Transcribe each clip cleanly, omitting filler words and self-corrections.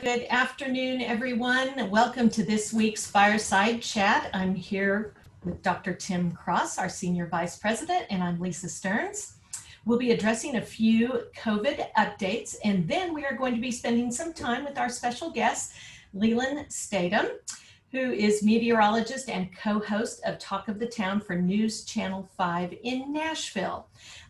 Good afternoon, everyone. Welcome to this week's Fireside Chat. I'm here with Dr. Tim Cross, our Senior Vice President, and I'm Lisa Stearns. We'll be addressing a few COVID updates, and then we are going to be spending some time with our special guest, Lealan Statom, who is meteorologist and co-host of Talk of the Town for News Channel 5 in Nashville.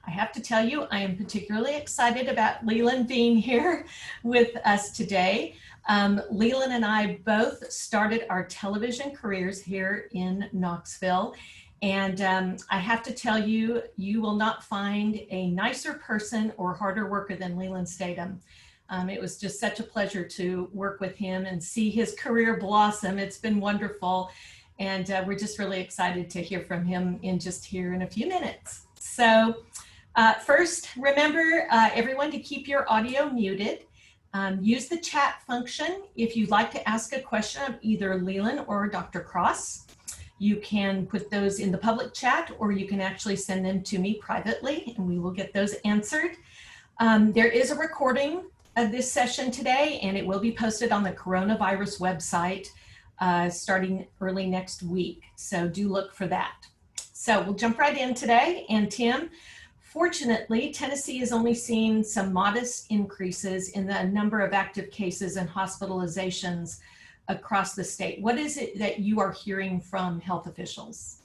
I have to tell you, I am particularly excited about Lealan being here with us today. Lealan and I both started our television careers here in Knoxville. And I have to tell you, you will not find a nicer person or harder worker than Lealan Statom. It was just such a pleasure to work with him and see his career blossom. It's been wonderful. And we're just really excited to hear from him in a few minutes. So first, remember everyone to keep your audio muted. Use the chat function if you'd like to ask a question of either Lealan or Dr. Cross. You can put those in the public chat, or you can actually send them to me privately, and we will get those answered. There is a recording of this session today, and it will be posted on the coronavirus website starting early next week. So do look for that. So we'll jump right in today. And Tim, fortunately, Tennessee has only seen some modest increases in the number of active cases and hospitalizations across the state. What is it that you are hearing from health officials?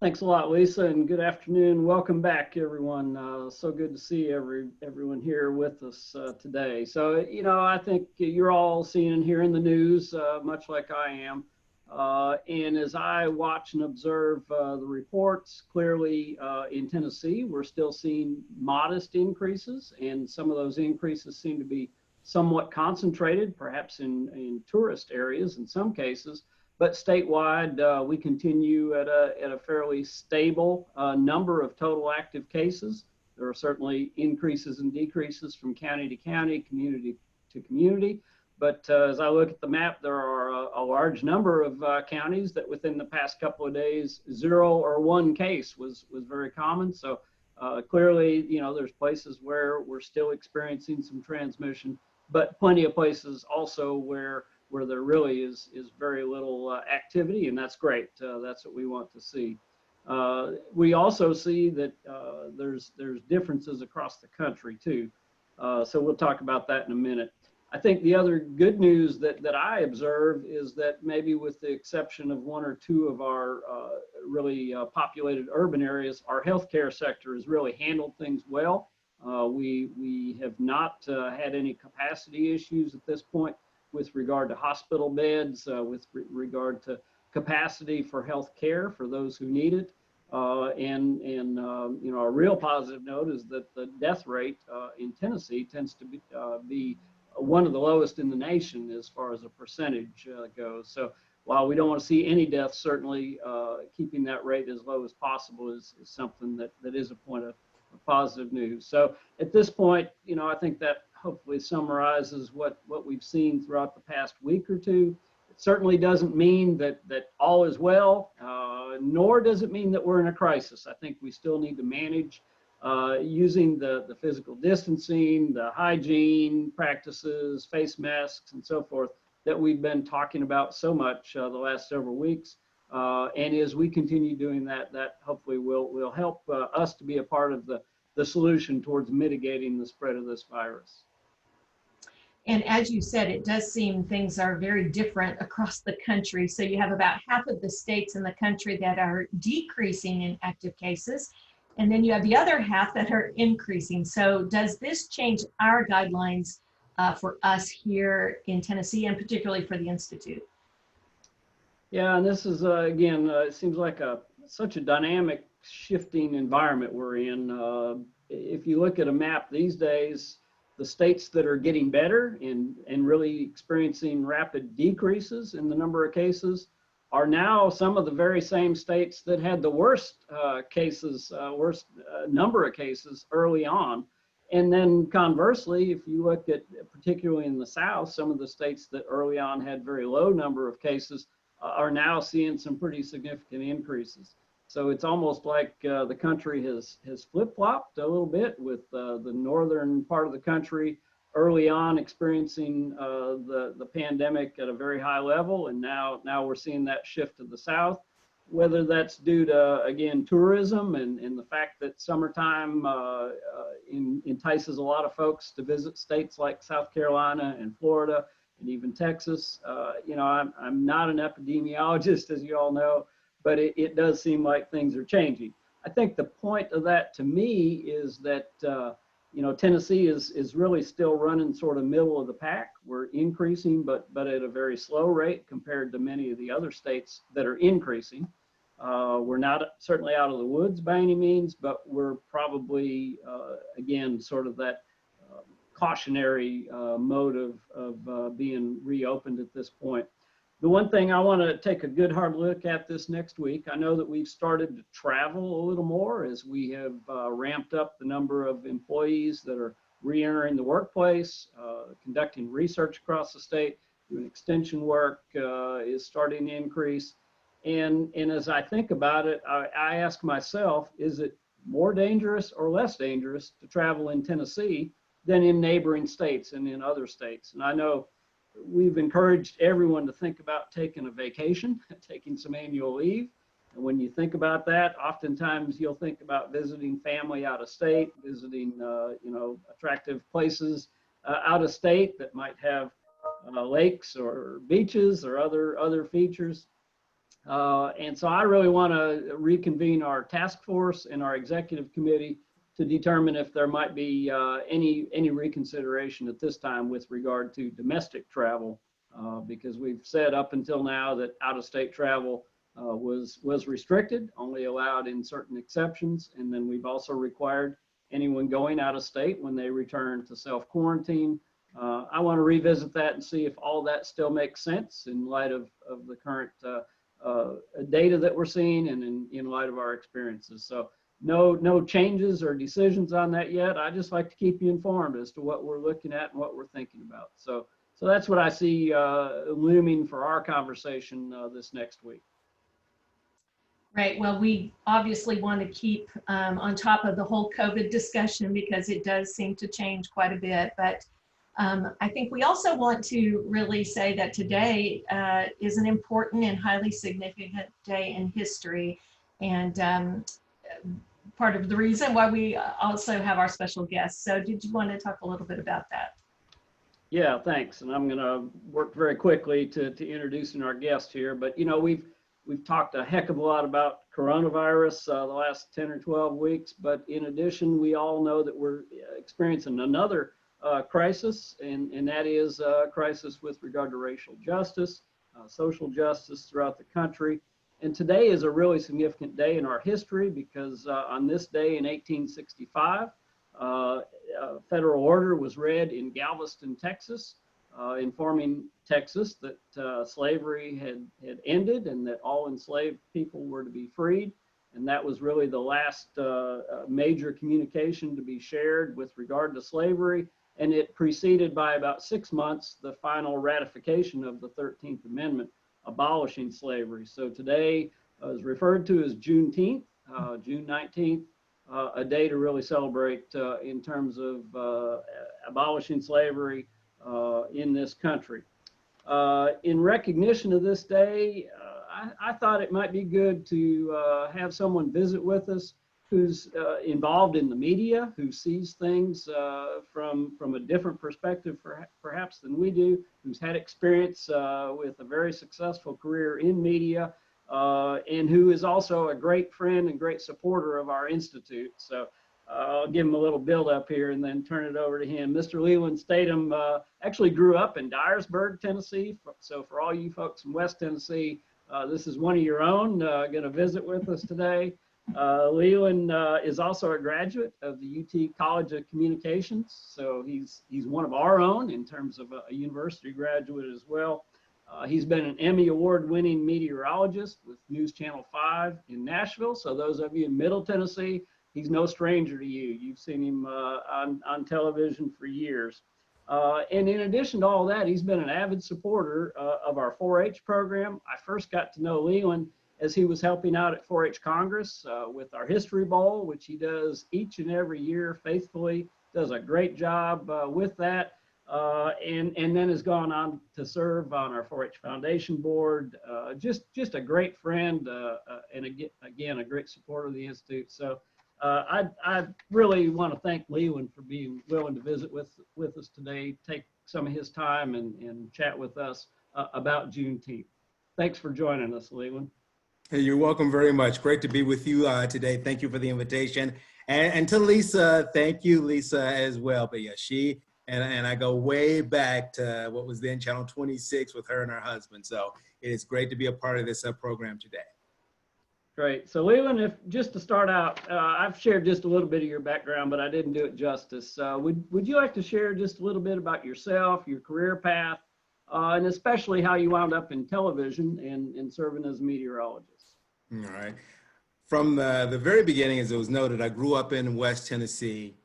Thanks a lot, Lisa, and good afternoon. Welcome back, everyone. So good to see everyone here with us today. So, I think you're all seeing and hearing the news, much like I am. And as I watch and observe the reports, clearly in Tennessee, we're still seeing modest increases, and some of those increases seem to be somewhat concentrated, perhaps in tourist areas in some cases. But statewide, we continue at a fairly stable number of total active cases. There are certainly increases and decreases from county to county, community to community. But as I look at the map, there are a large number of counties that within the past couple of days, 0 or 1 case was very common. So clearly, there's places where we're still experiencing some transmission, but plenty of places also where there really is very little activity, and that's great. That's what we want to see. We also see that there's differences across the country too. So we'll talk about that in a minute. I think the other good news that I observe is that maybe with the exception of 1 or 2 of our really populated urban areas, our healthcare sector has really handled things well. We have not had any capacity issues at this point with regard to hospital beds, with regard to capacity for health care for those who need it. And a real positive note is that the death rate in Tennessee tends to be one of the lowest in the nation as far as a percentage goes. So while we don't want to see any deaths, certainly keeping that rate as low as possible is something that is a point of positive news. So at this point, I think that hopefully summarizes what we've seen throughout the past week or two. It certainly doesn't mean that all is well, nor does it mean that we're in a crisis. I think we still need to manage using the physical distancing, the hygiene practices, face masks, and so forth that we've been talking about so much the last several weeks. And as we continue doing that hopefully will help us to be a part of the solution towards mitigating the spread of this virus. And as you said, it does seem things are very different across the country. So you have about half of the states in the country that are decreasing in active cases, and then you have the other half that are increasing. So does this change our guidelines for us here in Tennessee, and particularly for the Institute? Yeah, and this is, again, it seems like such a dynamic, shifting environment we're in. If you look at a map these days, the states that are getting better and really experiencing rapid decreases in the number of cases are now some of the very same states that had the worst number of cases early on. And then conversely, if you look at, particularly in the South, some of the states that early on had very low number of cases are now seeing some pretty significant increases. So it's almost like the country has flip-flopped a little bit, with the northern part of the country early on experiencing the pandemic at a very high level, and now we're seeing that shift to the south. Whether that's due to, again, tourism and the fact that summertime entices a lot of folks to visit states like South Carolina and Florida and even Texas. You know, I'm not an epidemiologist, as you all know, but it does seem like things are changing. I think the point of that to me is that, you know, Tennessee is really still running sort of middle of the pack. We're increasing, but at a very slow rate compared to many of the other states that are increasing. We're not certainly out of the woods by any means, but we're probably, again, sort of that cautionary mode of being reopened at this point. The one thing I want to take a good hard look at this next week, I know that we've started to travel a little more as we have ramped up the number of employees that are re-entering the workplace, conducting research across the state, doing extension work is starting to increase. And as I think about it, I ask myself, is it more dangerous or less dangerous to travel in Tennessee than in neighboring states and in other states? And I know we've encouraged everyone to think about taking a vacation, taking some annual leave. And when you think about that, oftentimes you'll think about visiting family out of state, visiting, you know, attractive places out of state that might have lakes or beaches or other features. And so I really want to reconvene our task force and our executive committee to determine if there might be any reconsideration at this time with regard to domestic travel, because we've said up until now that out-of-state travel was restricted, only allowed in certain exceptions, and then we've also required anyone going out of state when they return to self-quarantine. I want to revisit that and see if all that still makes sense in light of the current data that we're seeing and in light of our experiences. So no changes or decisions on that yet. I just like to keep you informed as to what we're looking at and what we're thinking about. So that's what I see looming for our conversation this next week. Right. Well, we obviously want to keep on top of the whole COVID discussion because it does seem to change quite a bit. But I think we also want to really say that today is an important and highly significant day in history. And part of the reason why we also have our special guest. So did you want to talk a little bit about that? Yeah, thanks. And I'm going to work very quickly to introducing our guest here. But, you know, we've talked a heck of a lot about coronavirus the last 10 or 12 weeks. But in addition, we all know that we're experiencing another crisis, and that is a crisis with regard to racial justice, social justice throughout the country. And today is a really significant day in our history because on this day in 1865, a federal order was read in Galveston, Texas, informing Texas that slavery had ended and that all enslaved people were to be freed. And that was really the last major communication to be shared with regard to slavery. And it preceded by about 6 months the final ratification of the 13th Amendment abolishing slavery. So today is referred to as Juneteenth, June 19th, a day to really celebrate in terms of abolishing slavery in this country. In recognition of this day, I thought it might be good to have someone visit with us who's involved in the media, who sees things from a different perspective perhaps than we do, who's had experience with a very successful career in media, and who is also a great friend and great supporter of our institute. So I'll give him a little build up here and then turn it over to him. Mr. Lealan Statom actually grew up in Dyersburg, Tennessee. So for all you folks in West Tennessee, this is one of your own going to visit with us today. Lelan is also a graduate of the UT College of Communications, so he's one of our own in terms of a university graduate as well. He's been an Emmy Award-winning meteorologist with News Channel 5 in Nashville, so those of you in Middle Tennessee, he's no stranger to you. You've seen him on television for years. And in addition to all that, he's been an avid supporter of our 4-H program. I first got to know Lelan as he was helping out at 4-H Congress with our History Bowl, which he does each and every year faithfully, does a great job with that. and then has gone on to serve on our 4-H Foundation board. Just a great friend, and again, a great supporter of the Institute. So I really want to thank Lelan for being willing to visit with us today, take some of his time and chat with us about Juneteenth. Thanks for joining us, Lelan. Hey, you're welcome very much. Great to be with you today. Thank you for the invitation. And to Lisa, thank you, Lisa, as well. But yeah, she and I go way back to what was then Channel 26 with her and her husband. So it is great to be a part of this program today. Great. So Lelan, if just to start out, I've shared just a little bit of your background, but I didn't do it justice. Would you like to share just a little bit about yourself, your career path, and especially how you wound up in television and serving as a meteorologist? All right. From the very beginning, as it was noted, I grew up in West Tennessee,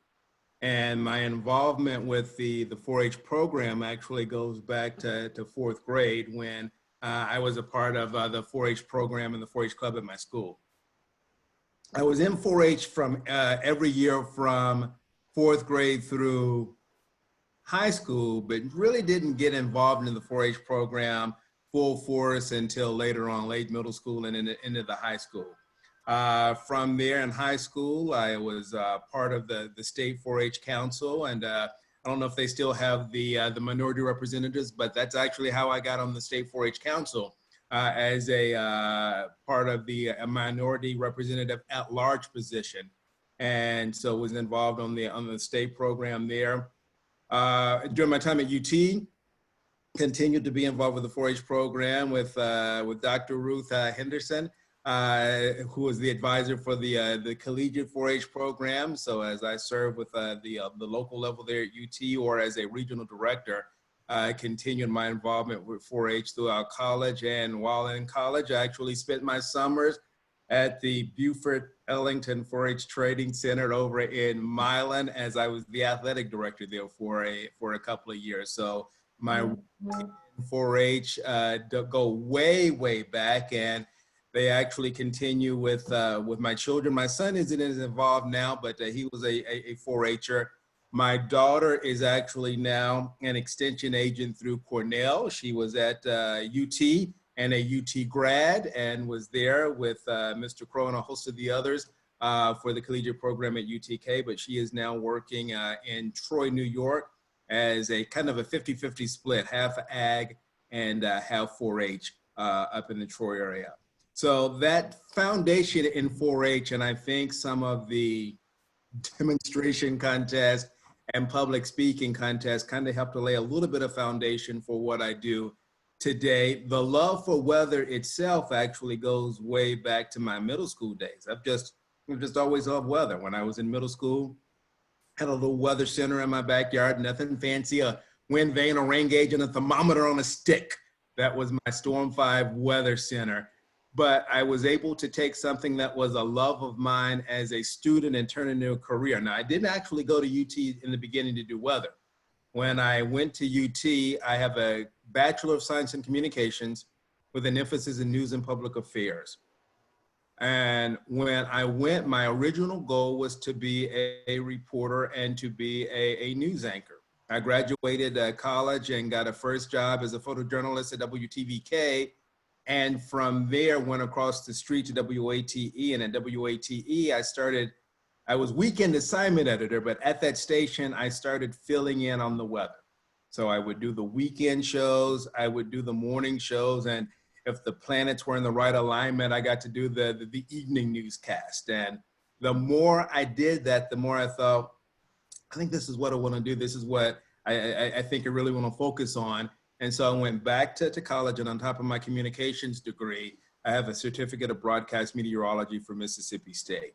and my involvement with the 4-H program actually goes back to 4th grade when I was a part of the 4-H program and the 4-H club at my school. I was in 4-H from every year from 4th grade through high school, but really didn't get involved in the 4-H program full force until later on, late middle school and into the high school. From there in high school, I was part of the state 4-H council, and I don't know if they still have the minority representatives, but that's actually how I got on the state 4-H council as a part of the minority representative at large position, and so was involved on the state program there. During my time at UT, continued to be involved with the 4-H program with Dr. Ruth Henderson, who was the advisor for the collegiate 4-H program. So as I served with the local level there at UT, or as a regional director, I continued my involvement with 4-H throughout college. And while in college, I actually spent my summers at the Beaufort Ellington 4-H Trading Center over in Milan, as I was the athletic director there for a couple of years. So my 4-H go way back, and they actually continue with my children. My son isn't as involved now, but he was a 4-Her. My daughter is actually now an extension agent through Cornell. She was at UT and a UT grad, and was there with Mr. Crowe and a host of the others for the collegiate program at UTK, but she is now working in Troy, New York, as a kind of a 50-50 split, half ag and half 4-H up in the Troy area. So that foundation in 4-H, and I think some of the demonstration contests and public speaking contests kind of helped to lay a little bit of foundation for what I do today. The love for weather itself actually goes way back to my middle school days. I've just always loved weather. When I was in middle school, had a little weather center in my backyard, nothing fancy, a wind vane, a rain gauge, and a thermometer on a stick. That was my Storm 5 weather center. But I was able to take something that was a love of mine as a student and turn it into a career. Now, I didn't actually go to UT in the beginning to do weather. When I went to UT, I have a Bachelor of Science in Communications with an emphasis in news and public affairs. And when I went, my original goal was to be a reporter and to be a news anchor. I graduated college and got a first job as a photojournalist at WTVK. And from there, went across the street to WATE. And at WATE, I was weekend assignment editor, but at that station, I started filling in on the weather. So I would do the weekend shows, I would do the morning shows, and if the planets were in the right alignment, I got to do the evening newscast. And the more I did that, the more I thought, I think this is what I want to do. This is what I think I really want to focus on. And so I went back to college, and on top of my communications degree, I have a certificate of broadcast meteorology from Mississippi State.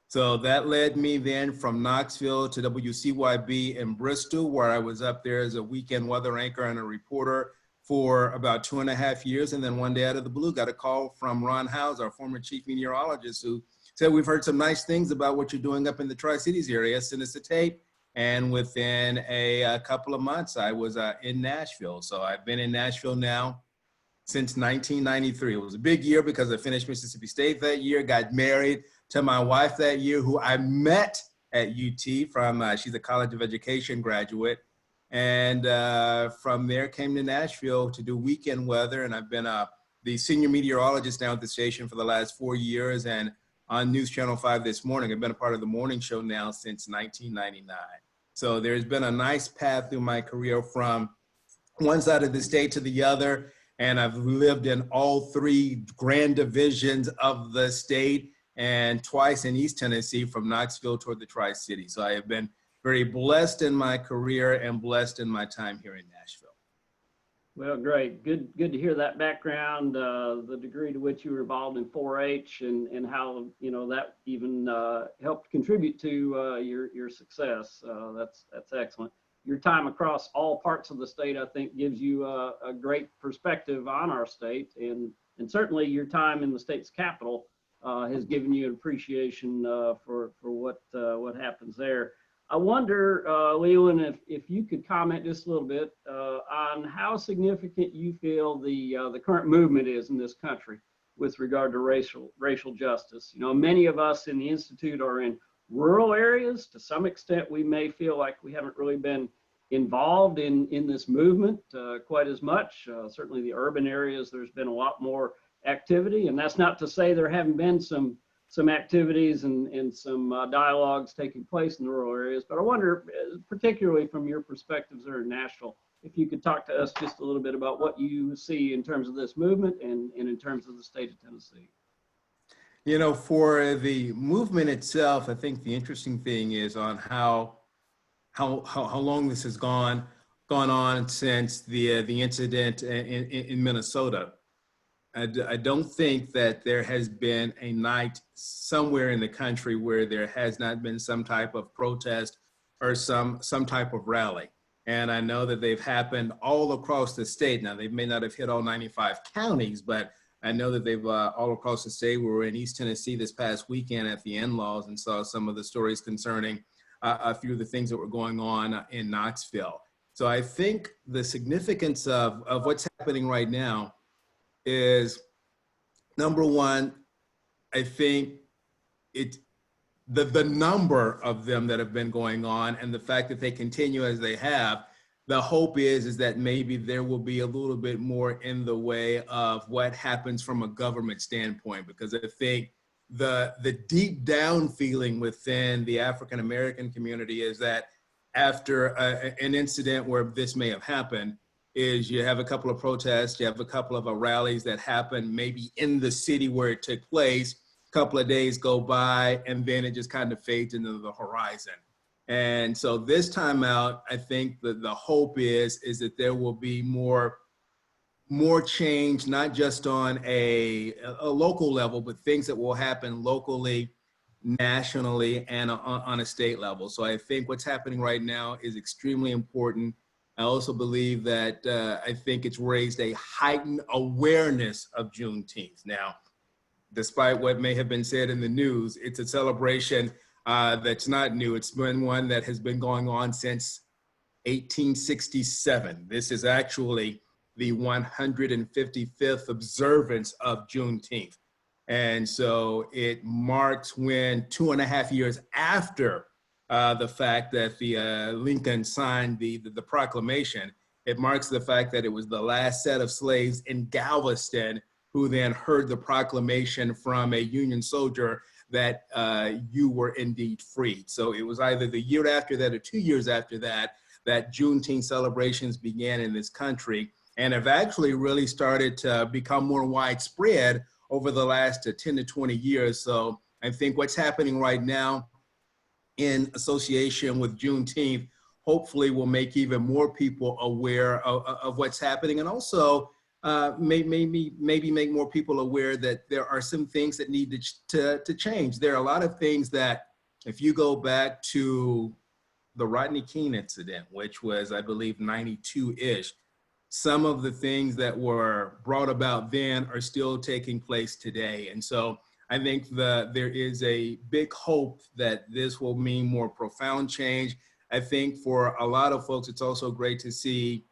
So that led me then from Knoxville to WCYB in Bristol, where I was up there as a weekend weather anchor and a reporter for about 2.5 years. And then one day out of the blue, got a call from Ron Howes, our former chief meteorologist, who said, "We've heard some nice things about what you're doing up in the Tri-Cities area. Send us a tape." And within a couple of months, I was in Nashville. So I've been in Nashville now since 1993. It was a big year because I finished Mississippi State that year, got married to my wife that year, who I met at UT from, she's a College of Education graduate. And from there came to Nashville to do weekend weather. And I've been the senior meteorologist now at the station for the last 4 years. And on News Channel 5 this morning, I've been a part of the morning show now since 1999. So there's been a nice path through my career from one side of the state to the other. And I've lived in all three grand divisions of the state and twice in East Tennessee from Knoxville toward the Tri-City. So I have been very blessed in my career and blessed in my time here in Nashville. Well, great. Good to hear that background, the degree to which you were involved in 4-H and how, you know, that even helped contribute to your success. That's excellent. Your time across all parts of the state, I think, gives you a great perspective on our state, and certainly your time in the state's capital has given you an appreciation for what happens there. I wonder, Lelan, if you could comment just a little bit on how significant you feel the current movement is in this country with regard to racial justice. You know, many of us in the Institute are in rural areas. To some extent, we may feel like we haven't really been involved in this movement quite as much. Certainly the urban areas, there's been a lot more activity, and that's not to say there haven't been some activities and some dialogues taking place in the rural areas, but I wonder, particularly from your perspectives there in Nashville, if you could talk to us just a little bit about what you see in terms of this movement and in terms of the state of Tennessee. You know, for the movement itself, I think the interesting thing is on how long this has gone on since the incident in Minnesota. I don't think that there has been a night somewhere in the country where there has not been some type of protest or some type of rally. And I know that they've happened all across the state. Now, they may not have hit all 95 counties, but I know that they've all across the state. We were in East Tennessee this past weekend at the in-laws and saw some of the stories concerning a few of the things that were going on in Knoxville. So I think the significance of what's happening right now is, number one, I think the number of them that have been going on and the fact that they continue as they have, the hope is that maybe there will be a little bit more in the way of what happens from a government standpoint, because I think the deep down feeling within the African American community is that after an incident where this may have happened, is you have a couple of protests, you have a couple of rallies that happen maybe in the city where it took place, a couple of days go by, and then it just kind of fades into the horizon. And so this time out, I think that the hope is that there will be more change, not just on a local level, but things that will happen locally, nationally, and on a state level. So I think what's happening right now is extremely important. I also believe that I think it's raised a heightened awareness of Juneteenth. Now, despite what may have been said in the news, it's a celebration that's not new. It's been one that has been going on since 1867. This is actually the 155th observance of Juneteenth. And so it marks when 2.5 years after the fact that Lincoln signed the proclamation, it marks the fact that it was the last set of slaves in Galveston who then heard the proclamation from a Union soldier that you were indeed freed. So it was either the year after that or 2 years after that Juneteenth celebrations began in this country, and have actually really started to become more widespread over the last 10 to 20 years. So I think what's happening right now in association with Juneteenth hopefully will make even more people aware of what's happening, and also maybe make more people aware that there are some things that need to change. There are a lot of things that, if you go back to the Rodney King incident, which was, I believe, 92-ish, some of the things that were brought about then are still taking place today. And so I think there is a big hope that this will mean more profound change. I think for a lot of folks, it's also great to see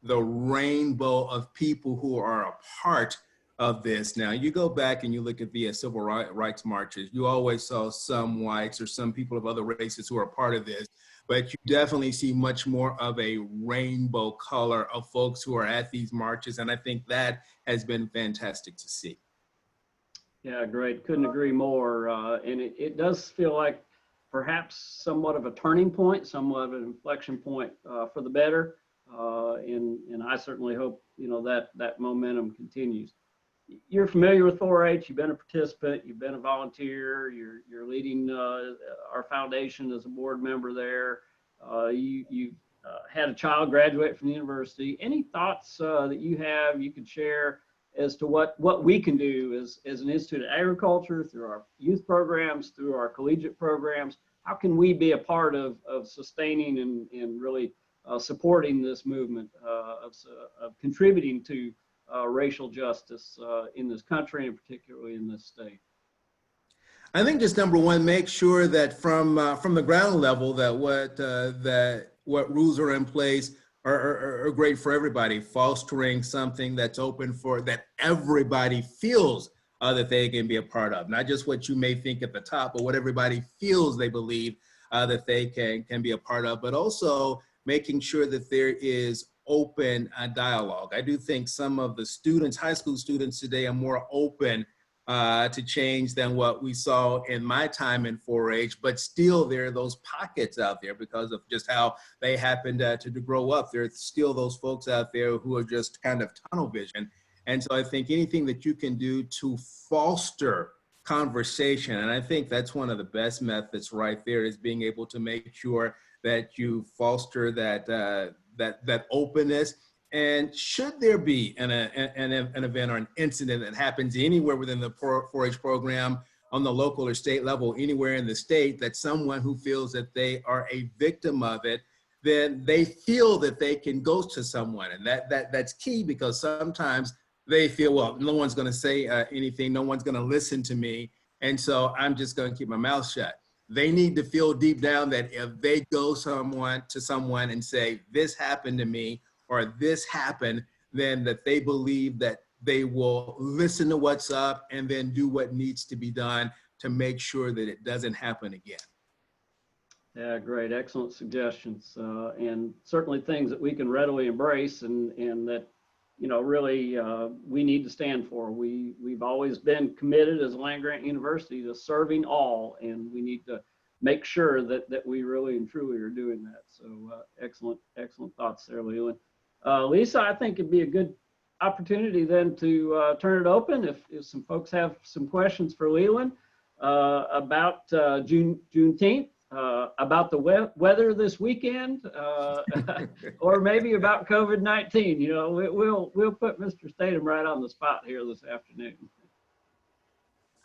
the rainbow of people who are a part of this. Now, you go back and you look at the civil rights marches, you always saw some whites or some people of other races who are a part of this. but you definitely see much more of a rainbow color of folks who are at these marches. And I think that has been fantastic to see. Yeah, great. Couldn't agree more. And it does feel like perhaps somewhat of a turning point, somewhat of an inflection point for the better. And I certainly hope, that momentum continues. You're familiar with 4-H. You've been a participant. You've been a volunteer. You're leading our foundation as a board member there. You had a child graduate from the university. Any thoughts that you could share as to what we can do as an Institute of Agriculture, through our youth programs, through our collegiate programs? How can we be a part of sustaining and really supporting this movement of contributing to racial justice in this country and particularly in this state? I think just number one, make sure that from the ground level that what rules are in place are great for everybody, fostering something that's open for that everybody feels that they can be a part of, not just what you may think at the top, but what everybody feels they believe that they can be a part of, but also making sure that there is open dialogue. I do think some of the students, high school students today, are more open to change than what we saw in my time in 4-H, but still there are those pockets out there because of just how they happened to grow up. There's still those folks out there who are just kind of tunnel vision. And so I think anything that you can do to foster conversation, and I think that's one of the best methods right there, is being able to make sure that you foster that openness. And should there be an event or an incident that happens anywhere within the 4-H program on the local or state level, anywhere in the state, that someone who feels that they are a victim of it, then they feel that they can go to someone. And that's key, because sometimes they feel, well, no one's going to say anything, no one's going to listen to me, and so I'm just going to keep my mouth shut. They need to feel deep down that if they go to someone and say, this happened to me, or this happened, then that they believe that they will listen to what's up and then do what needs to be done to make sure that it doesn't happen again. Yeah, great, excellent suggestions, and certainly things that we can readily embrace and that, really we need to stand for. We've always been committed as a land-grant university to serving all, and we need to make sure that we really and truly are doing that. So excellent thoughts there, Lelan. Lisa, I think it'd be a good opportunity then to turn it open if some folks have some questions for Lelan about Juneteenth, about the weather this weekend, or maybe about COVID-19. We'll put Mr. Statom right on the spot here this afternoon.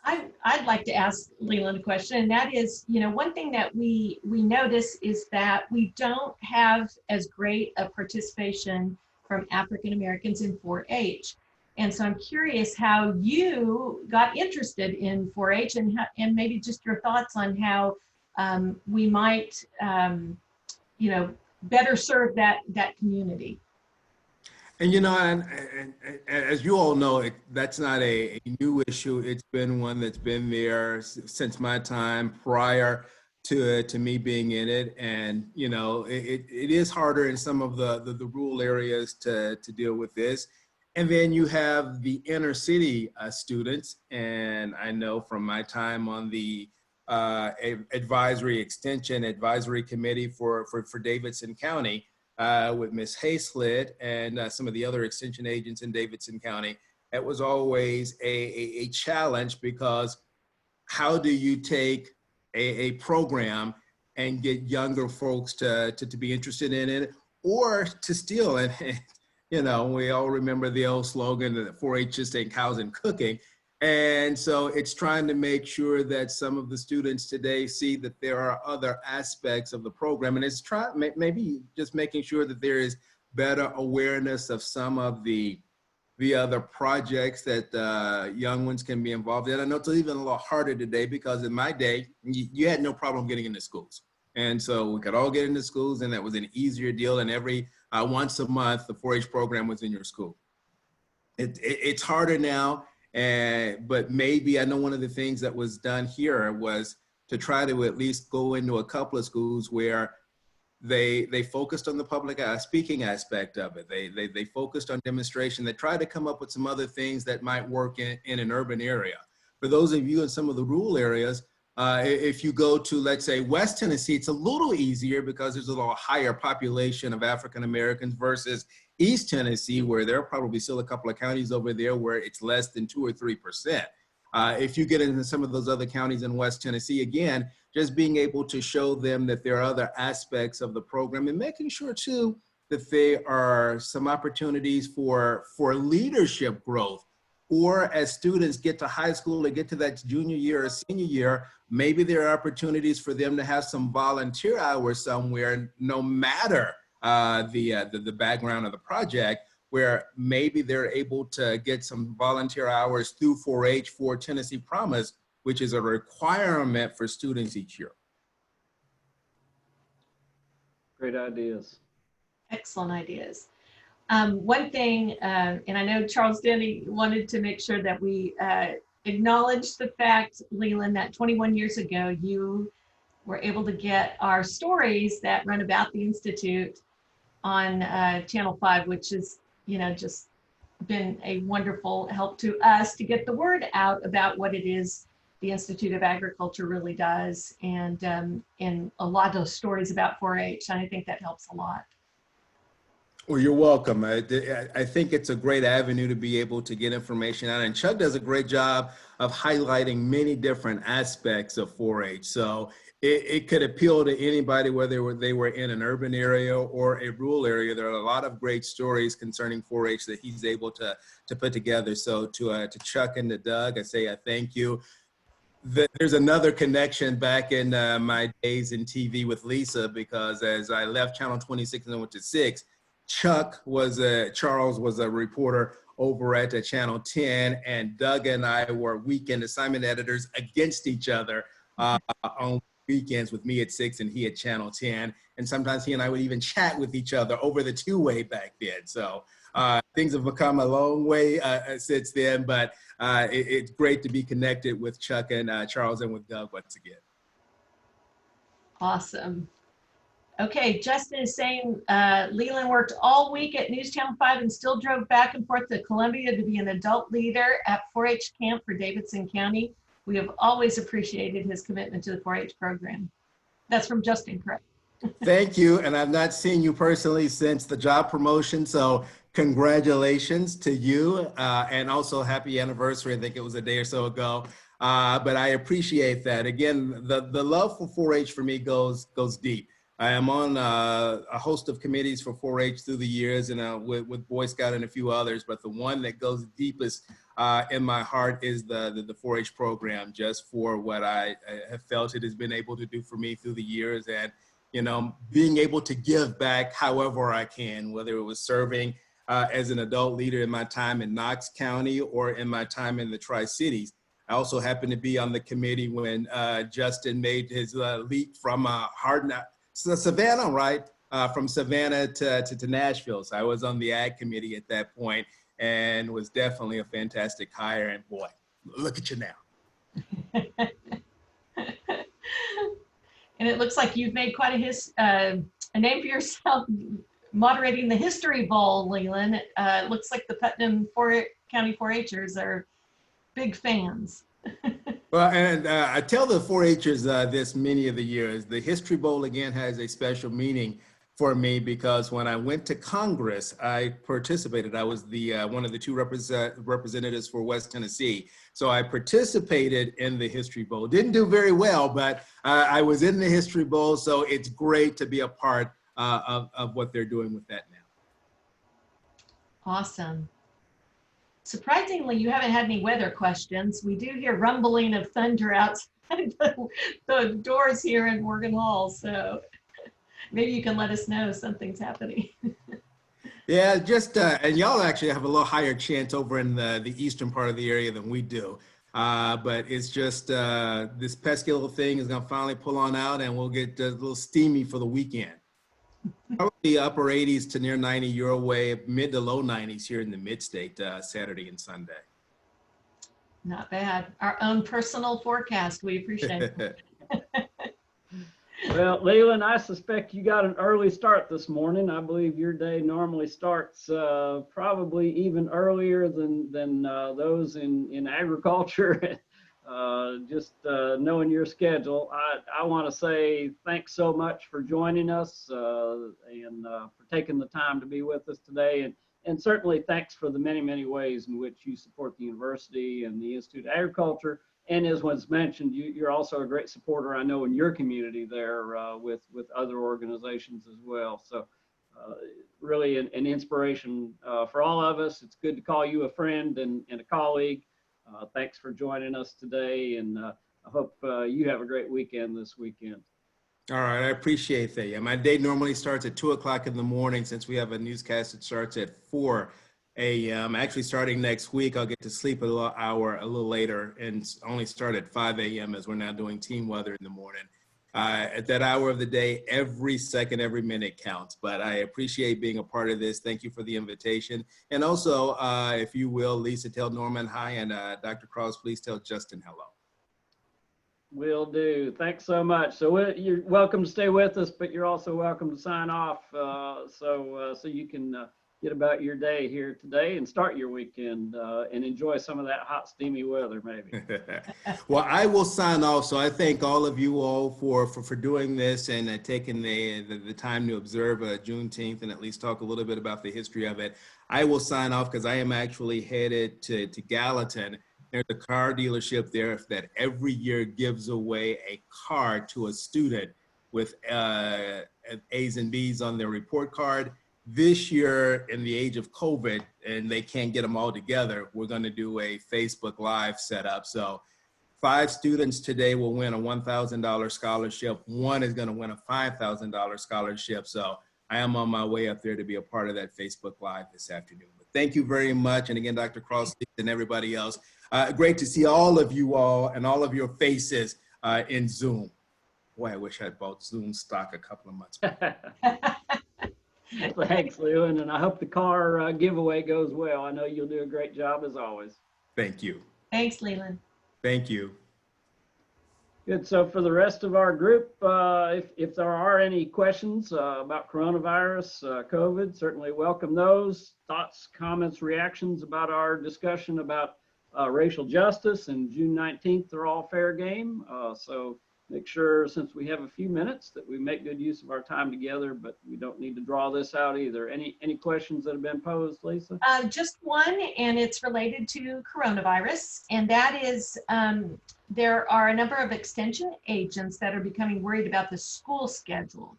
I'd like to ask Lelan a question, and that is, one thing that we notice is that we don't have as great a participation from African Americans in 4-H. And so I'm curious how you got interested in 4-H and maybe just your thoughts on how we might, better serve that community. And and as you all know, that's not a new issue. It's been one that's been there since my time prior to me being in it. And it is harder in some of the rural areas to deal with this. And then you have the inner city students, and I know from my time on the extension advisory committee for Davidson County, with Ms. Hayslett and some of the other extension agents in Davidson County, it was always a challenge, because how do you take a program and get younger folks to be interested in it, or to steal it? We all remember the old slogan that 4-H just ain't cows and cooking. And so it's trying to make sure that some of the students today see that there are other aspects of the program. And it's maybe just making sure that there is better awareness of some of the other projects that young ones can be involved in. I know it's even a lot harder today, because in my day, you had no problem getting into schools. And so we could all get into schools, and that was an easier deal. And every once a month, the 4-H program was in your school. It's harder now. But maybe I know one of the things that was done here was to try to at least go into a couple of schools where they focused on the public speaking aspect of it. They focused on demonstration. They tried to come up with some other things that might work in an urban area. For those of you in some of the rural areas, if you go to, let's say, West Tennessee, it's a little easier because there's a little higher population of African Americans versus East Tennessee, where there are probably still a couple of counties over there where it's less than 2 or 3%. If you get into some of those other counties in West Tennessee, again, just being able to show them that there are other aspects of the program and making sure too that there are some opportunities for leadership growth. Or as students get to high school or get to that junior year or senior year, maybe there are opportunities for them to have some volunteer hours somewhere, no matter the background of the project, where maybe they're able to get some volunteer hours through 4-H for Tennessee Promise, which is a requirement for students each year. Great ideas. Excellent ideas. One thing, and I know Charles Denny wanted to make sure that we acknowledge the fact, Lelan, that 21 years ago, you were able to get our stories that run about the Institute on Channel 5, which is, you know, just been a wonderful help to us to get the word out about what it is the Institute of Agriculture really does, and a lot of those stories about 4-H. And I think that helps a lot. Well, you're welcome. I think it's a great avenue to be able to get information out. And Chuck does a great job of highlighting many different aspects of 4-H. So it could appeal to anybody, whether they were in an urban area or a rural area. There are a lot of great stories concerning 4-H that he's able to put together. So to Chuck and to Doug, I say thank you. There's another connection back in my days in TV with Lisa, because as I left Channel 26 and went to 6, Charles was a reporter over at Channel 10, and Doug and I were weekend assignment editors against each other on weekends, with me at 6 and he at Channel 10. And sometimes he and I would even chat with each other over the two-way back then. So things have become a long way since then, but it's great to be connected with Chuck and Charles and with Doug once again. Awesome. Okay, Justin is saying Lelan worked all week at News Channel 5 and still drove back and forth to Columbia to be an adult leader at 4-H camp for Davidson County. We have always appreciated his commitment to the 4-H program. That's from Justin, correct? Thank you, and I've not seen you personally since the job promotion, so congratulations to you, and also happy anniversary. I think it was a day or so ago, but I appreciate that. Again, the love for 4-H for me goes deep. I am on a host of committees for 4-H through the years, and with Boy Scout and a few others, but the one that goes deepest in my heart is the 4-H program, just for what I have felt it has been able to do for me through the years, and you know, being able to give back however I can, whether it was serving as an adult leader in my time in Knox County or in my time in the Tri-Cities. I also happened to be on the committee when Justin made his leap from Savannah, right? From Savannah to Nashville. So I was on the ag committee at that point, and was definitely a fantastic hire. And boy, look at you now. And it looks like you've made quite a name for yourself moderating the History Bowl, Lelan. It looks like the Putnam County 4-Hers are big fans. Well, and I tell the 4-Hers this many of the years, the History Bowl again has a special meaning for me, because when I went to Congress, I participated. I was the one of the 2 representatives for West Tennessee. So I participated in the History Bowl. Didn't do very well, but I was in the History Bowl. So it's great to be a part of what they're doing with that now. Awesome. Surprisingly, you haven't had any weather questions. We do hear rumbling of thunder outside the doors here in Morgan Hall. So maybe you can let us know if something's happening. Yeah, just, and y'all actually have a little higher chance over in the eastern part of the area than we do. But it's just, this pesky little thing is gonna finally pull on out, and we'll get a little steamy for the weekend. Probably upper 80s to near 90 your way, mid to low 90s here in the mid-state Saturday and Sunday. Not bad. Our own personal forecast. We appreciate it. Well, Leland, I suspect you got an early start this morning. I believe your day normally starts probably even earlier than those in agriculture. Just knowing your schedule, I want to say thanks so much for joining us and for taking the time to be with us today. And certainly thanks for the many, many ways in which you support the university and the Institute of Agriculture. And as was mentioned, you're also a great supporter, I know, in your community there with other organizations as well. So really an inspiration for all of us. It's good to call you a friend and a colleague. Thanks for joining us today. And I hope you have a great weekend this weekend. All right, I appreciate that. Yeah, my day normally starts at 2 o'clock in the morning since we have a newscast that starts at 4 a.m. Actually, starting next week, I'll get to sleep a little later and only start at 5 a.m. as we're now doing team weather in the morning. At that hour of the day, every second, every minute counts. But I appreciate being a part of this. Thank you for the invitation. And also, if you will, Lisa, tell Norman hi, and Dr. Crowe, please tell Justin hello. Will do. Thanks so much. So you're welcome to stay with us, but you're also welcome to sign off so you can get about your day here today and start your weekend and enjoy some of that hot, steamy weather, maybe. Well, I will sign off. So I thank all of you all for doing this and taking the time to observe Juneteenth and at least talk a little bit about the history of it. I will sign off because I am actually headed to Gallatin. There's a car dealership there that every year gives away a car to a student with A's and B's on their report card. This year, in the age of COVID, and they can't get them all together, we're going to do a Facebook Live setup. So 5 students today will win a $1,000 scholarship. One is going to win a $5,000 scholarship. So I am on my way up there to be a part of that Facebook Live this afternoon. But thank you very much. And again, Dr. Crowe and everybody else, great to see all of you all and all of your faces in Zoom. Boy, I wish I'd bought Zoom stock a couple of months ago. Thanks, Leland, and I hope the car giveaway goes well. I know you'll do a great job as always. Thank you. Thanks, Leland. Thank you. Good. So for the rest of our group, if there are any questions about coronavirus, COVID, certainly welcome those. Thoughts, comments, reactions about our discussion about racial justice and June 19th, they're all fair game. So make sure, since we have a few minutes, that we make good use of our time together, but we don't need to draw this out either. Any questions that have been posed, Lisa? Just one, and it's related to coronavirus, and that is there are a number of extension agents that are becoming worried about the school schedule,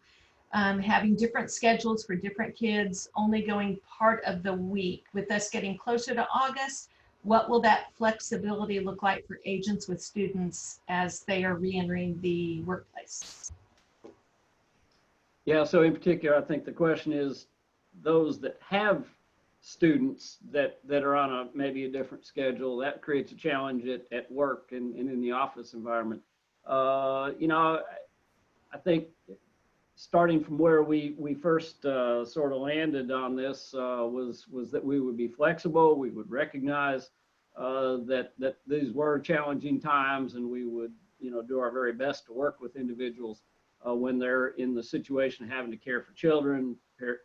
having different schedules for different kids, only going part of the week. With us getting closer to August, what will that flexibility look like for agents with students as they are re-entering the workplace? Yeah, so in particular, I think the question is those that have students that are on maybe a different schedule, that creates a challenge at work and in the office environment. You know, I think starting from where we first sort of landed on this was that we would be flexible, we would recognize that these were challenging times, and we would, you know, do our very best to work with individuals when they're in the situation of having to care for children,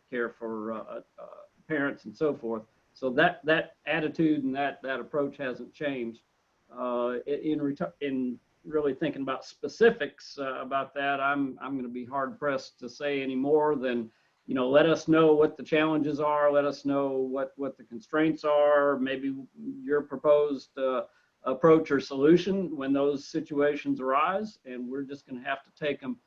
care for parents, and so forth. So that attitude and that approach hasn't changed. In really thinking about specifics about that, I'm going to be hard pressed to say any more than, you know, let us know what the challenges are, let us know what the constraints are, maybe your proposed approach or solution when those situations arise, and we're just going to have to take them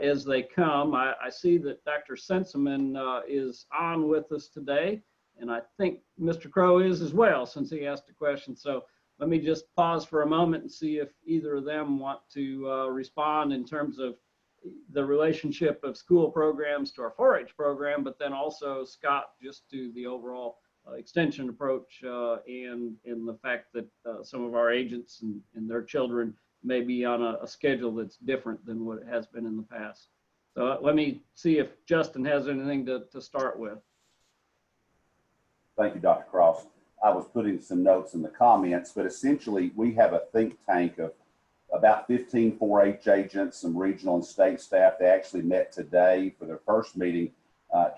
as they come. I see that Dr. Senseman is on with us today, and I think Mr. Crowe is as well, since he asked a question. So let me just pause for a moment and see if either of them want to respond in terms of the relationship of school programs to our 4-H program, but then also, Scott, just to the overall extension approach and the fact that some of our agents and their children may be on a schedule that's different than what it has been in the past. So let me see if Justin has anything to start with. Thank you, Dr. Crowe. I was putting some notes in the comments, but essentially we have a think tank of about 15 4-H agents, some regional and state staff. They actually met today for their first meeting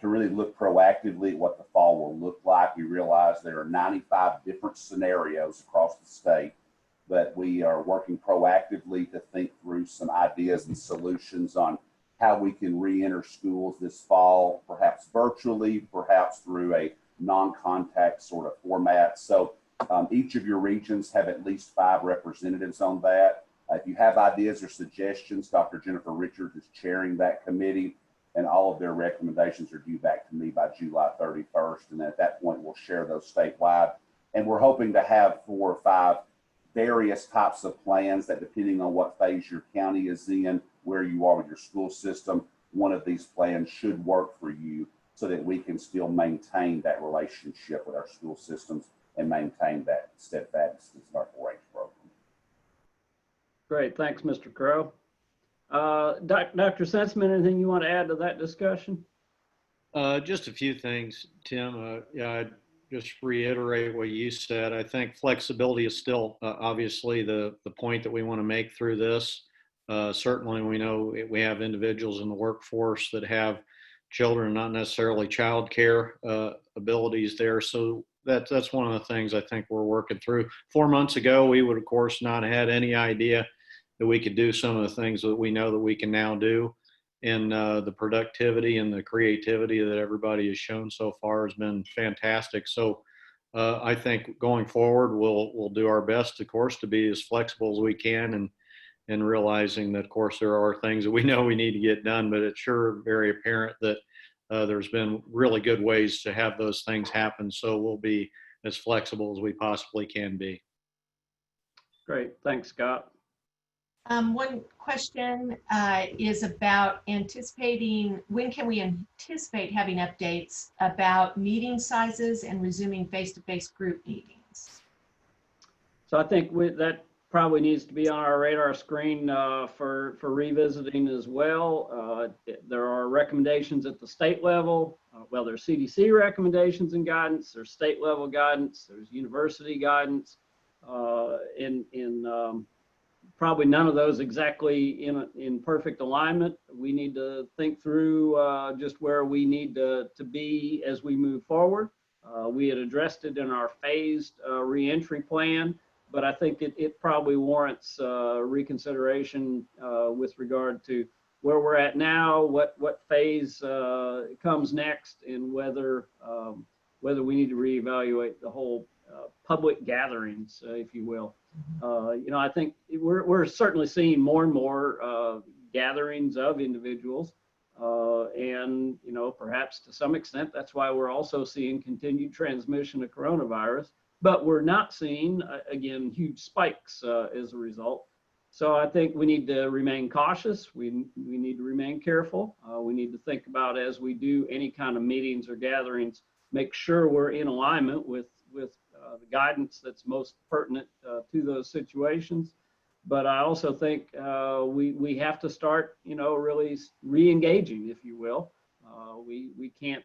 to really look proactively at what the fall will look like. We realize there are 95 different scenarios across the state, but we are working proactively to think through some ideas and solutions on how we can re-enter schools this fall, perhaps virtually, perhaps through a non-contact sort of format. So each of your regions have at least 5 representatives on that. If you have ideas or suggestions, Dr. Jennifer Richards is chairing that committee, and all of their recommendations are due back to me by July 31st. And then at that point, we'll share those statewide. And we're hoping to have 4 or 5 various types of plans that, depending on what phase your county is in, where you are with your school system, one of these plans should work for you so that we can still maintain that relationship with our school systems and maintain that steadfastness in our 4-H program. Great, thanks, Mr. Crowe. Dr. Senseman, anything you want to add to that discussion? Just a few things, Tim. Yeah, I'd just reiterate what you said. I think flexibility is still obviously the point that we want to make through this. Certainly, we know we have individuals in the workforce that have children, not necessarily childcare abilities there. So that's one of the things I think we're working through. 4 months ago, we would, of course, not have had any idea that we could do some of the things that we know that we can now do. And the productivity and the creativity that everybody has shown so far has been fantastic. So I think going forward, we'll do our best, of course, to be as flexible as we can, and realizing that, of course, there are things that we know we need to get done, but it's sure very apparent that there's been really good ways to have those things happen. So we'll be as flexible as we possibly can be. Great, thanks, Scott. One question is about anticipating, when can we anticipate having updates about meeting sizes and resuming face-to-face group meetings? So I think that probably needs to be on our radar screen for revisiting as well. There are recommendations at the state level. Well, there's CDC recommendations and guidance, there's state level guidance, there's university guidance, probably none of those exactly in perfect alignment. We need to think through just where we need to be as we move forward. We had addressed it in our phased reentry plan, but I think it probably warrants reconsideration with regard to where we're at now, what phase comes next, and whether we need to reevaluate the whole public gatherings, if you will. I think we're certainly seeing more and more gatherings of individuals, and perhaps to some extent that's why we're also seeing continued transmission of coronavirus, but we're not seeing again huge spikes as a result. So I think we need to remain cautious. We need to remain careful. We need to think about, as we do any kind of meetings or gatherings, make sure we're in alignment with the guidance that's most pertinent to those situations. But I also think we have to start, really re-engaging, if you will. We can't,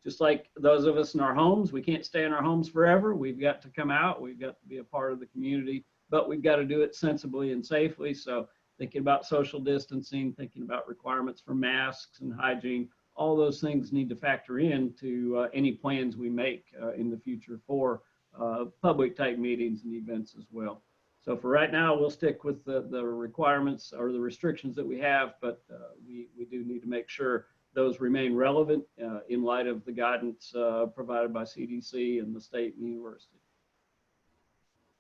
just like those of us in our homes, we can't stay in our homes forever. We've got to come out. We've got to be a part of the community, but we've got to do it sensibly and safely. So thinking about social distancing, thinking about requirements for masks and hygiene, all those things need to factor into any plans we make in the future for public type meetings and events as well. So for right now, we'll stick with the requirements or the restrictions that we have, but we do need to make sure those remain relevant in light of the guidance provided by CDC and the state and the university.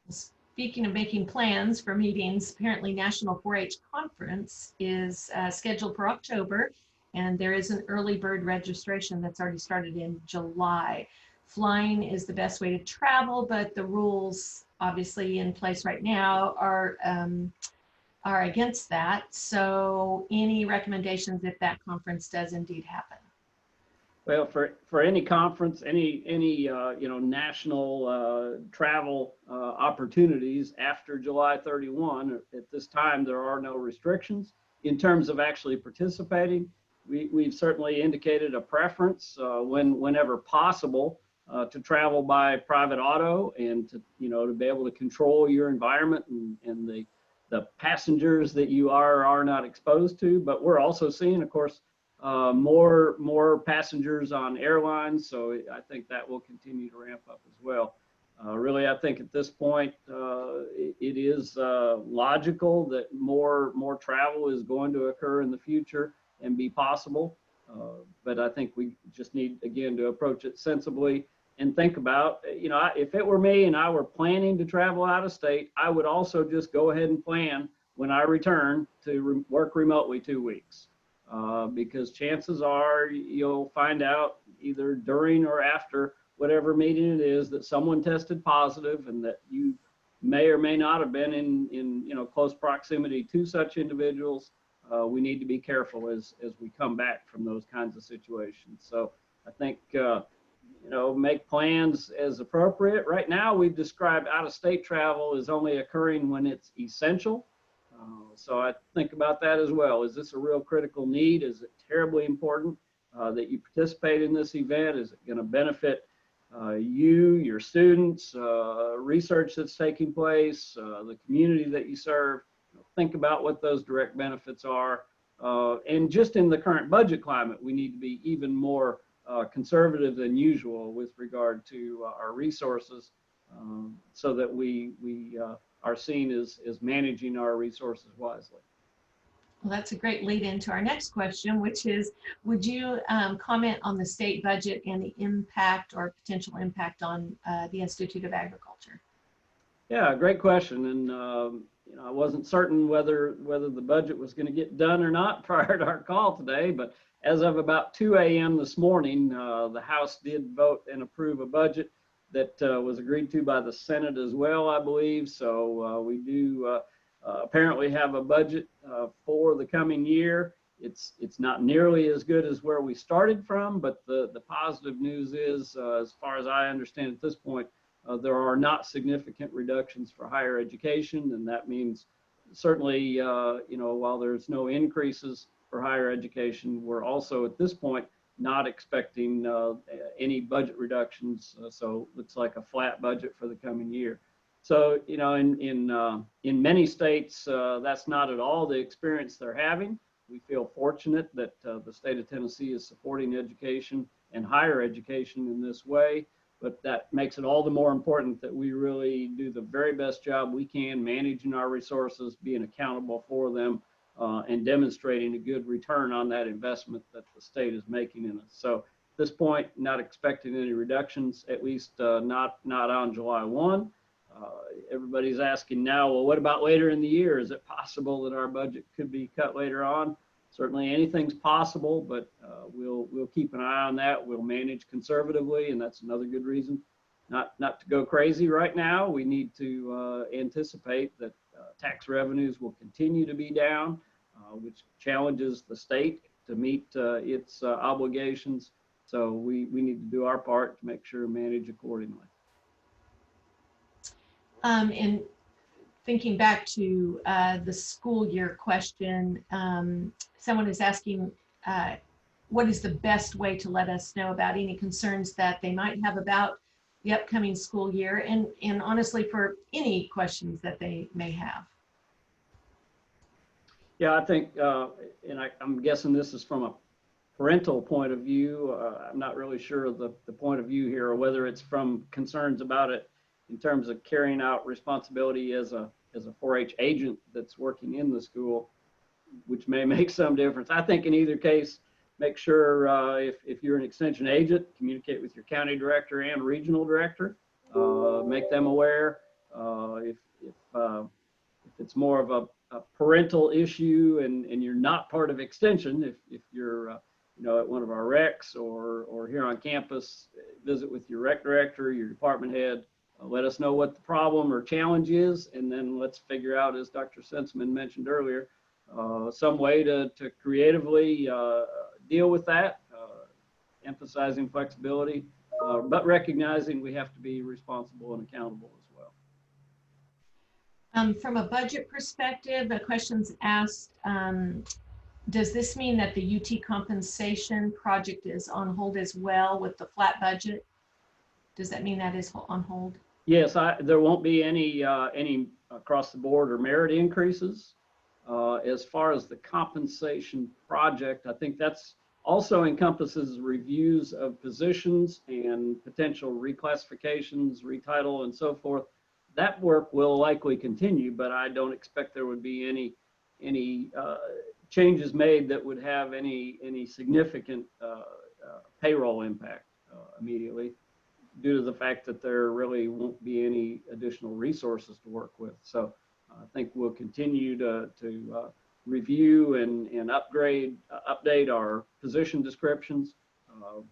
Speaking of making plans for meetings, apparently National 4-H Conference is scheduled for October, and there is an early bird registration that's already started in July. Flying is the best way to travel, but the rules obviously in place right now are against that. So any recommendations if that conference does indeed happen? Well, for any conference, any national travel opportunities after July 31, at this time there are no restrictions in terms of actually participating. We've certainly indicated a preference whenever possible to travel by private auto and to be able to control your environment and the the passengers that you are or are not exposed to, but we're also seeing, of course, more passengers on airlines. So I think that will continue to ramp up as well. Really, I think at this point, it is logical that more travel is going to occur in the future and be possible. But I think we just need, again, to approach it sensibly and think about, if it were me and I were planning to travel out of state, I would also just go ahead and plan when I return to work remotely 2 weeks. Because chances are you'll find out either during or after whatever meeting it is that someone tested positive and that you may or may not have been in close proximity to such individuals. We need to be careful as we come back from those kinds of situations. So I think, make plans as appropriate. Right now, we've described out-of-state travel as only occurring when it's essential. So I think about that as well. Is this a real critical need? Is it terribly important that you participate in this event? Is it going to benefit you, your students, research that's taking place, the community that you serve? Think about what those direct benefits are. And just in the current budget climate, we need to be even more conservative than usual with regard to our resources, so that we are seen as managing our resources wisely. Well, that's a great lead into our next question, which is, would you comment on the state budget and the impact or potential impact on the Institute of Agriculture? Yeah, great question. And I wasn't certain whether the budget was going to get done or not prior to our call today, but as of about 2 a.m. this morning, the House did vote and approve a budget that was agreed to by the Senate as well, I believe. So we do apparently have a budget for the coming year. It's not nearly as good as where we started from, but the positive news is, as far as I understand at this point, there are not significant reductions for higher education, and that means certainly, while there's no increases for higher education, we're also at this point not expecting any budget reductions. So it looks like a flat budget for the coming year. So, in many states, that's not at all the experience they're having. We feel fortunate that the state of Tennessee is supporting education and higher education in this way, but that makes it all the more important that we really do the very best job we can managing our resources, being accountable for them, and demonstrating a good return on that investment that the state is making in us. So at this point, not expecting any reductions, at least not on July 1. Everybody's asking now, well, what about later in the year? Is it possible that our budget could be cut later on? Certainly anything's possible, but we'll keep an eye on that. We'll manage conservatively, and that's another good reason not to go crazy right now. We need to anticipate that tax revenues will continue to be down, which challenges the state to meet its obligations. So we need to do our part to make sure to manage accordingly. And thinking back to the school year question, someone is asking, what is the best way to let us know about any concerns that they might have about the upcoming school year, and honestly, for any questions that they may have? Yeah, I think, and I'm guessing this is from a parental point of view. I'm not really sure of the point of view here, or whether it's from concerns about it in terms of carrying out responsibility as a 4-H agent that's working in the school, which may make some difference. I think in either case, make sure if you're an extension agent, communicate with your county director and regional director, make them aware. If it's more of a parental issue and you're not part of extension, if you're at one of our recs or here on campus, visit with your rec director, your department head. Let us know what the problem or challenge is, and then let's figure out, as Dr. Senseman mentioned earlier, some way to creatively deal with that, emphasizing flexibility, but recognizing we have to be responsible and accountable as well. From a budget perspective, the question's asked, does this mean that the UT compensation project is on hold as well with the flat budget? Does that mean that is on hold? Yes, there won't be any across the board or merit increases. As far as the compensation project, I think that's also encompasses reviews of positions and potential reclassifications, retitle, and so forth. That work will likely continue, but I don't expect there would be any changes made that would have any significant payroll impact immediately, due to the fact that there really won't be any additional resources to work with. So I think we'll continue to review and update our position descriptions,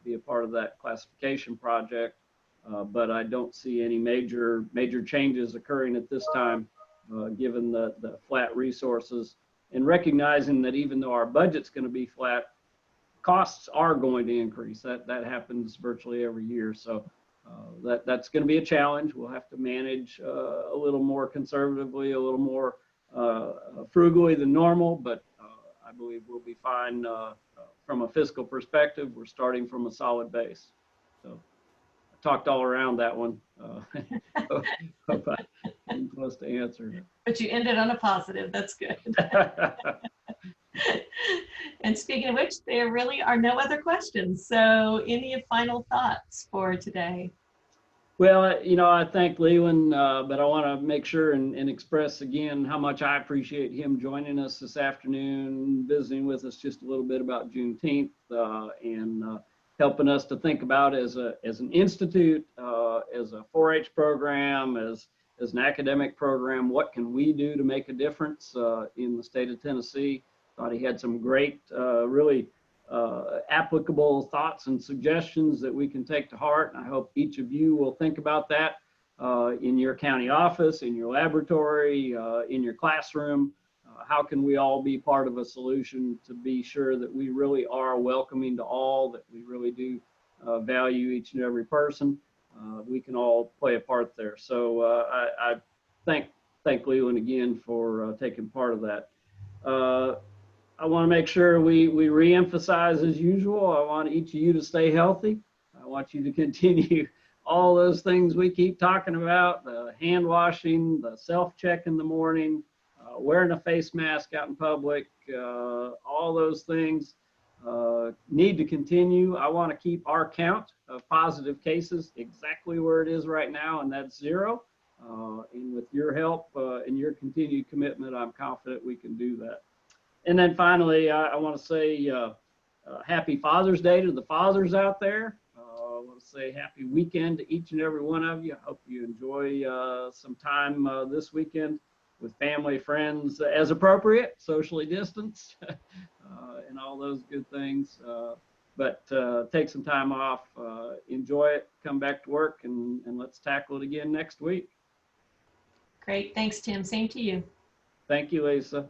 be a part of that classification project. But I don't see any major changes occurring at this time, given the flat resources, and recognizing that even though our budget's going to be flat, costs are going to increase. That happens virtually every year. So that's going to be a challenge. We'll have to manage a little more conservatively, a little more frugally than normal, but I believe we'll be fine from a fiscal perspective. We're starting from a solid base. So I talked all around that one. Hope I'm close to answer. But you ended on a positive. That's good. And speaking of which, there really are no other questions. So any final thoughts for today? Well, I thank Lelan, but I want to make sure and express again how much I appreciate him joining us this afternoon, visiting with us just a little bit about Juneteenth, and helping us to think about as an institute, as a 4-H program, as an academic program, what can we do to make a difference in the state of Tennessee. Thought he had some great, really applicable thoughts and suggestions that we can take to heart. And I hope each of you will think about that in your county office, in your laboratory, in your classroom. How can we all be part of a solution to be sure that we really are welcoming to all, that we really do value each and every person? We can all play a part there. So I thank Lelan again for taking part of that. I want to make sure we reemphasize as usual. I want each of you to stay healthy. I want you to continue all those things we keep talking about, the hand washing, the self-check in the morning, wearing a face mask out in public, all those things need to continue. I want to keep our count of positive cases exactly where it is right now, and that's 0. And with your help and your continued commitment, I'm confident we can do that. And then finally, I want to say happy Father's Day to the fathers out there. I want to say happy weekend to each and every one of you. I hope you enjoy some time this weekend with family, friends, as appropriate, socially distanced, and all those good things. But take some time off, enjoy it, come back to work, and let's tackle it again next week. Great. Thanks, Tim. Same to you. Thank you, Lisa.